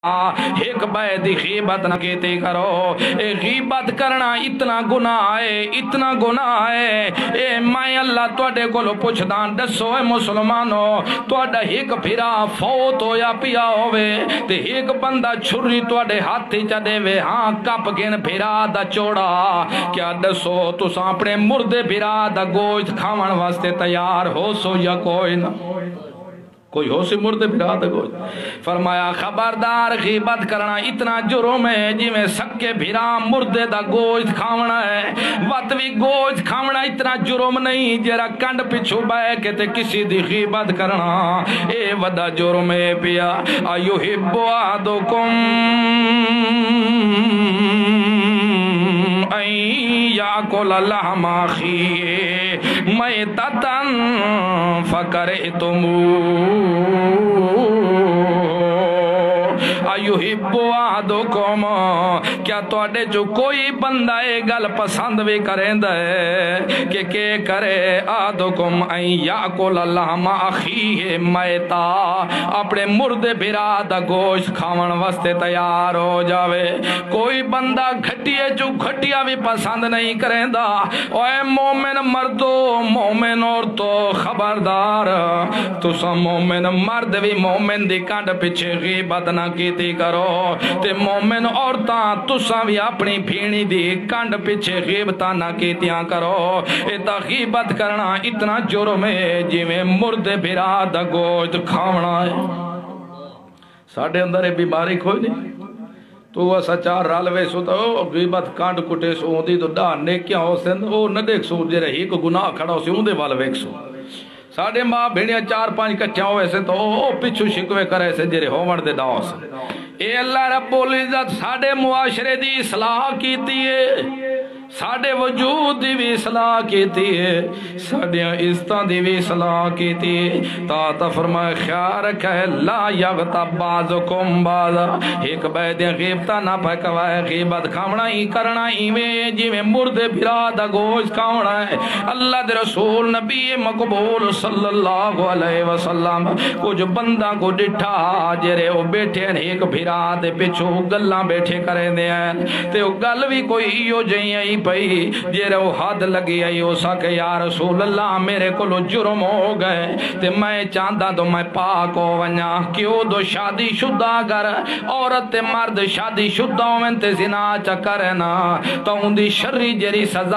ایک بے دی غیبت نہ کیتی کرو۔ اے غیبت کرنا اتنا گناہ ہے، اتنا گناہ ہے۔ اے میں اللہ توڑے کو لو پوچھداں، دسو اے مسلمانو، توڑا ایک پھرا فوت ہویا پیا ہوئے تے ایک بندہ چھری توڑے ہاتھی چا دے وے، ہاں کپ گن پھرا دا چوڑا، کیا دسو تساں اپنے مردے پھرا دا گوشت کھاون واسطے تیار ہو سو یا کوئی نہ؟ کوئی ہو سی مردے پھرا دا گوشت؟ فرمایا خبردار، غیبت کرنا اتنا جرم ہے جی میں سکے بھیرا مردے دا گوشت کھاونا ہے۔ وطوی گوشت کھاونا اتنا جرم نہیں جیرا کنڈ پچھو بے کے تے کسی دی غیبت کرنا اے ودا جرم ہے پیا۔ ایوہب احدکم ان یاکل لحم اخیہ میتۃ فکرہتموہ۔ ایوہب احدکم، کیا توڑے جو کوئی بندہ اے گل پسند بھی کریں دے کہ کرے احدکم ان یاکل لحم اخیہ میتا، اپنے مردے بھرا دا گوشت کھاون واسطے تیار ہو جاوے۔ کوئی بندہ گھٹیے جو گھٹیا بھی پسند نہیں کریں دا، اے مومن مردو مومن عورتو خبردار، تسا مومن مرد بھی مومن دی کانڈ پچھے غیبت نہ کیتی کرو، تے مومن عورتاں تسا بھی اپنی بھینی دی کانڈ پچھے غیبتاں نہ کیتیاں کرو۔ اتا غیبت کرنا اتنا جرم ہے جی میں مردے بھرا دا گوشت کھاونا ہے۔ ساڑھے اندر یہ بیماری کوئی نہیں، تو اسا چار رالوے سو تو غیبت کانڈ کٹے سو ہوندی تو ڈا نیکیاں ہو سن، او نہ دیکھ سو جرے ہی کو گناہ کھڑا ہو سی ہوندے والا ویک سو۔ ساڑھے ماں بھیڑیاں چار پانچ کچھاں ہوئے سے تو او پچھو شکوے کرے سے جرے ہومن دے ڈاؤ سے۔ اے اللہ رب العزت ساڑھے معاشرے دی اصلاح کیتی ہے، ساڑھے وجود دی بھی اصلاح کیتی ہے، ساڑھے عزتاں دی بھی اصلاح کیتی ہے۔ تا فرمائے خیال رکھے لا یغتب بعضکم بعضا، ایک بیدی غیبتہ نہ پکوائے، غیبت کھاونا ہی کرنا ہی میں جی میں مردے بھرا دا گوشت کھاونا ہے۔ اللہ دے رسول نبی مقبول صلی اللہ علیہ وسلم کچھ بندہ کو ڈٹھا جرے وہ بیٹھے ہیں ایک بھرا دے پچھو گلاں بیٹھے کریں دے ہیں تے وہ گل بھی کوئی ایو جائیں آئی پئی جیرے وہ حد لگی آئی ہو سکے یا رسول اللہ میرے کو لو جرم ہو گئے تے میں چاندہ تو میں پاک ہو ونیا، کیوں دو شادی شدہ گر عورت تے مرد شادی شدہ ہوئے تے زنا چا کرنا تو ان دی شری جری سزا